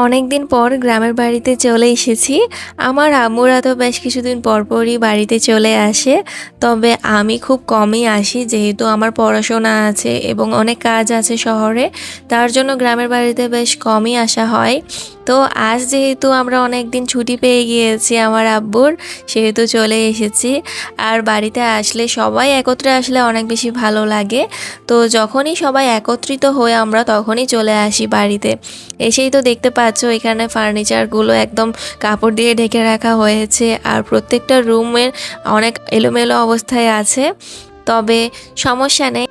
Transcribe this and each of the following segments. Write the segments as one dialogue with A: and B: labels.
A: অনেক দিন পর গ্রামের বাড়িতে চলে এসেছি। আমার আম্মুরা তো বেশ কিছুদিন পরপরই বাড়িতে চলে আসে। তবে আমি খুব কমই আসি যেহেতু আমার পড়াশোনা আছে এবং অনেক কাজ আছে শহরে। তার জন্য গ্রামের বাড়িতে বেশ কমই আসা হয়। তো আজ যেহেতু আমরা অনেক দিন ছুটি পেয়ে গিয়েছি আমার আব্বুর, সেহেতু চলে এসেছি। আর বাড়িতে আসলে সবাই একত্রে আসলে অনেক বেশি ভালো লাগে। তো যখনই সবাই একত্রিত হই আমরা তখনই চলে আসি বাড়িতে। এসেই তো দেখতে পাচ্ছ এখানে ফার্নিচারগুলো একদম কাপড় দিয়ে ঢেকে রাখা হয়েছে আর প্রত্যেকটা রুমের অনেক এলোমেলো অবস্থায় আছে। তবে সমস্যা নেই।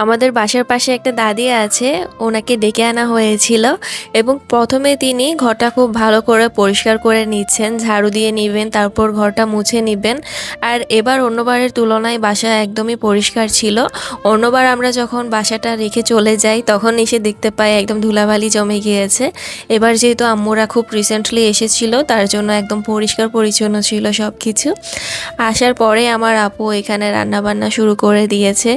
A: আমাদের বাসার পাশে একটা দাদি আছে, ওনাকে ডেকে আনা হয়েছিল এবং প্রথমে তিনি ঘরটা খুব ভালো করে পরিষ্কার করে নিচ্ছেন, ঝাড়ু দিয়ে নিবেন, তারপর ঘরটা মুছে নিবেন। আর এবার অন্যবারের তুলনায় বাসা একদমই পরিষ্কার ছিল। অন্যবার আমরা যখন বাসাটা রেখে চলে যাই তখন এসে দেখতে পাই একদম ধুলাবালি জমে গিয়েছে। এবার যেহেতু আম্মুরা খুব রিসেন্টলি এসেছিল তার জন্য একদম পরিষ্কার পরিচ্ছন্ন ছিল সব কিছু। আসার পরে আমার আপু এখানে রান্নাবান্না শুরু করে দিয়েছে,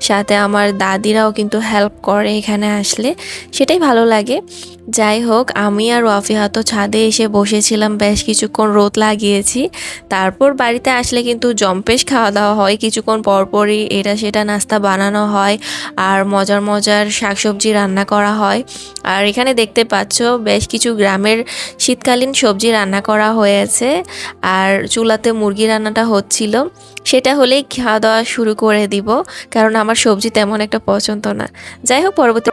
A: সাথে আমার দাদিরাও কিন্তু হেল্প করে এখানে আসলে, সেটাই ভালো লাগে। যাই হোক, আমি আর ওয়াফিহা তো ছাদে এসে বসেছিলাম, বেশ কিছুক্ষণ রোদ লাগিয়েছি। তারপর বাড়িতে আসলে কিন্তু জম্পেশ খাওয়া দাওয়া হয়, কিছুক্ষণ পরপরই এটা সেটা নাস্তা বানানো হয় আর মজার মজার শাকসবজি রান্না করা হয়। আর এখানে দেখতে পাচ্ছ বেশ কিছু গ্রামের শীতকালীন সবজি রান্না করা হয়েছে আর চুলাতে মুরগি রান্নাটা হচ্ছিল। সেটা হলেই খাওয়া দাওয়া শুরু করে দিব, কারণ আমার সবজি তেমন একটা পছন্দ না। যাই হোক, পরবর্তী